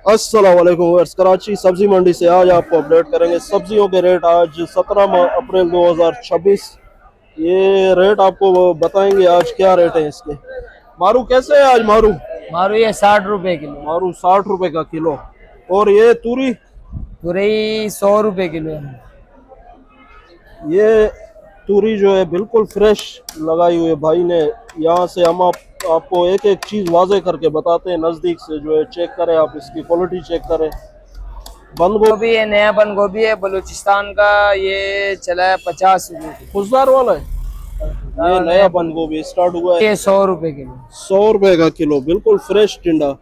अस्सलाम वालेकुम व्यूअर्स, कराची सब्जी मंडी से आज आपको अपडेट करेंगे सब्जियों के रेट। आज 17 अप्रैल 2026 ये रेट आपको बताएंगे आज क्या रेट है इसके। मारू कैसे है आज मारू? मारू ये 60 रुपए किलो। मारू 60 रुपए का किलो। और ये तूरी? तुरई 100 रुपए किलो है। ये तूरी जो है बिल्कुल फ्रेश लगाई हुई है भाई ने। यहाँ से हम आपको एक एक चीज़ वाजे करके बताते हैं, नज़दीक से जो है चेक करें, आप इसकी क्वालिटी चेक करें। बंद गोभी है, नया बंद गोभी है बलूचिस्तान का, ये चला है 50 रुपए। खुशदार वाला है ये, नया बंद गोभी स्टार्ट हुआ है। ये 100 रुपए किलो। 100 रुपए का किलो, बिल्कुल फ्रेश टिंडा।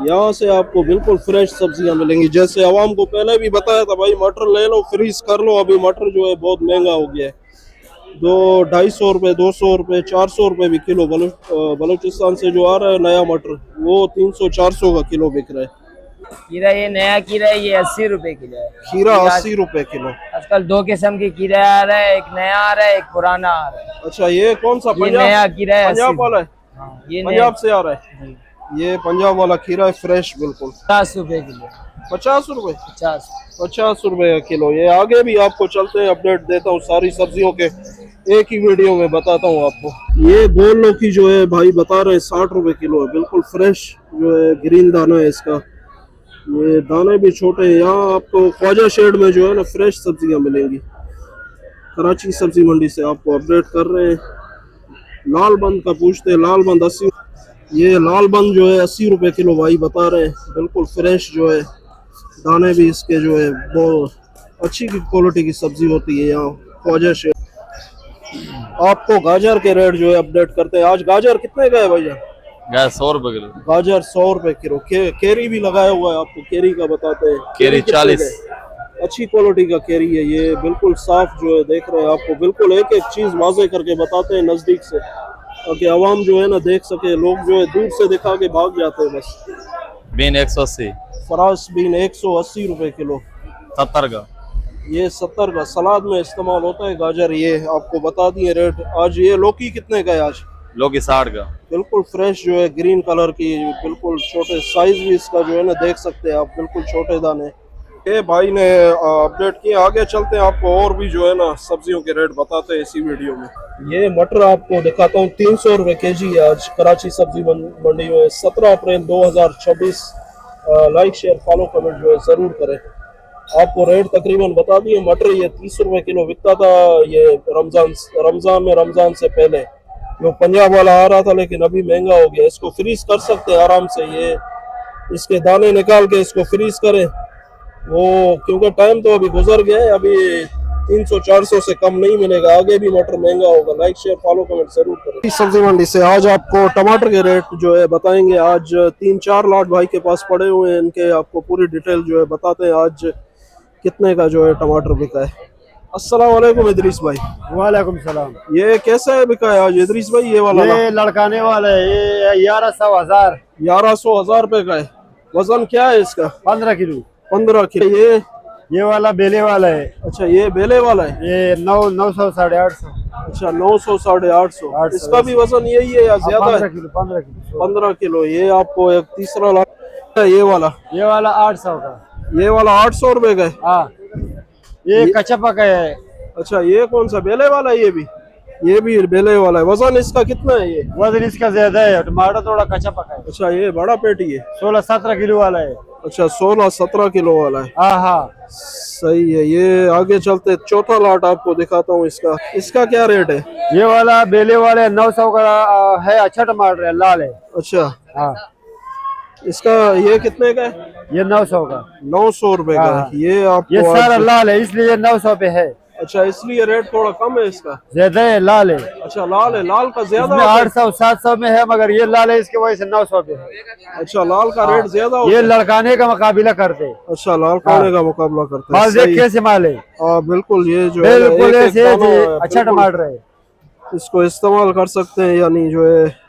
यहाँ से आपको बिल्कुल फ्रेश सब्जियां मिलेंगी। जैसे आवाम को पहले भी बताया था भाई, मटर ले लो, फ्रीज कर लो। अभी मटर जो है बहुत महंगा हो गया है, 200-250 रुपये, 200 रुपये, 400 रुपये भी किलो। बलूचिस्तान से जो आ रहा है नया मटर, वो 300-400 का किलो बिक रहा है। खीरा, ये नया खीरा है, ये 80 रुपए किलो है। खीरा 80 रुपए किलो। आजकल दो किस्म की खीरा आ रहा है, एक नया आ रहा है, एक पुराना आ रहा है। अच्छा, ये कौन सा? ये नया खीरा है, पंजाब वाला है? हाँ, ये पंजाब से आ रहा है ये, पंजाब वाला खीरा है, फ्रेश बिल्कुल। 50 रुपए किलो। 50 रुपए? 50 रुपए का किलो। ये आगे भी आपको चलते हैं अपडेट देता हूँ सारी सब्जियों के, एक ही वीडियो में बताता हूँ आपको। ये गोल लौकी जो है भाई बता रहे हैं 60 रुपए किलो है, बिल्कुल फ्रेश जो है, ग्रीन दाना है इसका। ये दाने भी छोटे हैं। यहाँ आपको ख्वाजा शेड में जो है ना फ्रेश सब्जियां मिलेंगी। कराची सब्जी मंडी से आपको अपडेट कर रहे हैं। लाल बंद का पूछते हैं, लाल बंद 80। ये लाल बंद जो है 80 रुपए किलो भाई बता रहे हैं, बिल्कुल फ्रेश जो है। दाने भी इसके जो है बहुत अच्छी क्वालिटी की सब्जी होती है यहाँ ख्वाजा शेड। आपको गाजर के रेट जो है अपडेट करते हैं। आज गाजर कितने का है भैया? 100 रुपए किलो। गाजर 100 रुपए किलो। केरी भी लगाया हुआ है, आपको केरी का बताते हैं। केरी 40। अच्छी क्वालिटी का केरी है ये, बिल्कुल साफ जो है, देख रहे हैं आपको बिल्कुल एक एक चीज वाजे करके बताते हैं नजदीक से, ताकि आवाम जो है ना देख सके। लोग जो है दूर से दिखा के भाग जाते हैं बस। बीन 180। फरास बीन 180 रुपए किलो। 70 का। ये 70 का। सलाद में इस्तेमाल होता है गाजर। ये आपको बता दिए रेट। आज ये लौकी कितने का है आज? लौकी 60 का। बिल्कुल फ्रेश जो है, ग्रीन कलर की, बिल्कुल छोटे साइज भी इसका जो है ना देख सकते हैं आप, बिल्कुल छोटे दाने। ये भाई ने अपडेट किए। आगे चलते हैं, आपको और भी जो है ना सब्जियों के रेट बताते हैं इसी वीडियो में। ये मटर आपको दिखाता हूँ, 300 रुपए केजी है आज कराची सब्जी मंडी में। 17 अप्रैल 2026। लाइक शेयर फॉलो कमेंट जो है जरूर करें। आपको रेट तकरीबन बता दिए। मटर ये 30 रुपए किलो बिकता था ये रमजान से पहले, जो पंजाब वाला आ रहा था, लेकिन अभी महंगा हो गया। इसको फ्रीज कर सकते हैं आराम से। ये इसके दाने निकाल के इसको फ्रीज करें वो, क्योंकि टाइम तो अभी गुजर गया है। अभी 300-400 से कम नहीं मिलेगा। आगे भी मटर महंगा होगा। लाइक शेयर फॉलो कमेंट जरूर करें। सब्जी मंडी से आज आपको टमाटर के रेट जो है बताएंगे। आज 3-4 लॉट भाई के पास पड़े हुए हैं, इनके आपको पूरी डिटेल जो है बताते हैं आज कितने का जो है टमाटर बिका है। अस्सलाम वालेकुम इदरीस भाई। वालेकुम सलाम। ये कैसा है बिका है आज इदरीस भाई? ये वाला ये लड़काने वाला है, ये 1100 1100 रुपए का है। वजन क्या है इसका? 15 किलो। 15 किलो। ये वाला बेले वाला है। अच्छा, ये बेले वाला है। ये 900 850। अच्छा, 900 850। इसका भी वजन यही है या ज्यादा है? 15 किलो। ये आपको एक तीसरा लाख। ये वाला 800 का। ये वाला 800 रुपए का है। हाँ, ये कच्चा पका है। अच्छा, ये कौन सा? बेले वाला है। ये भी बेले वाला है। वजन इसका कितना है? ये वजन इसका ज्यादा है, टमाटर थोड़ा कच्चा पका है। अच्छा, ये बड़ा पेटी है। 16-17 किलो वाला है। अच्छा, 16-17 किलो वाला है। हाँ हाँ, सही है। ये आगे चलते चौथा लाट आपको दिखाता हूँ। इसका क्या रेट है? ये वाला बेले वाले 900 का है। अच्छा टमाटर है, लाल है। अच्छा, हाँ, इसका ये कितने का है? ये 900 का। 900 रुपए का है। ये आपको ये सारा लाल है, इसलिए 900 पे है। अच्छा, इसलिए रेट थोड़ा कम है इसका। ज्यादा है, लाल है। अच्छा, लाल है। लाल का ज्यादा 800-700 में है, मगर ये लाल है, इसके वजह से 900 पे है। अच्छा, लाल का रेट ज्यादा होता ये है। लड़काने का मुकाबला करते। अच्छा, लाल खाने का मुकाबला करते हैं। माल देख कैसे माल है। हाँ बिल्कुल। ये जो बिल्कुल है ऐसे अच्छा टमाटर है, इसको इस्तेमाल कर सकते हैं। यानी जो है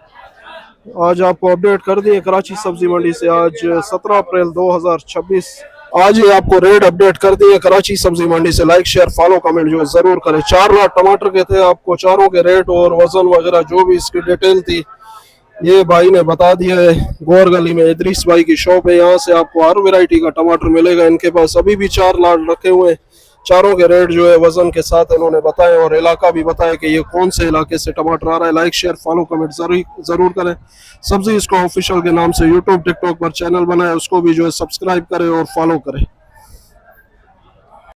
आज आपको अपडेट कर दिए कराची सब्जी मंडी से। आज 17 अप्रैल 2026। आज ही आपको रेट अपडेट कर दिए कराची सब्जी मंडी से। लाइक शेयर फॉलो कमेंट जो है जरूर करें। 4 लाख टमाटर के थे, आपको चारों के रेट और वजन वगैरह जो भी इसकी डिटेल थी ये भाई ने बता दिया है, गोर गली में इदरीस भाई की शॉप है, यहाँ से आपको हर वैरायटी का टमाटर मिलेगा। इनके पास अभी भी 4 लाट रखे हुए हैं, चारों के रेट जो है वजन के साथ इन्होंने बताए और इलाका भी बताया कि ये कौन से इलाके से टमाटर आ रहा है। लाइक शेयर फॉलो कमेंट जरूर करें। सब्जी इसको ऑफिशियल के नाम से यूट्यूब टिकटॉक पर चैनल बनाए, उसको भी जो है सब्सक्राइब करें और फॉलो करें।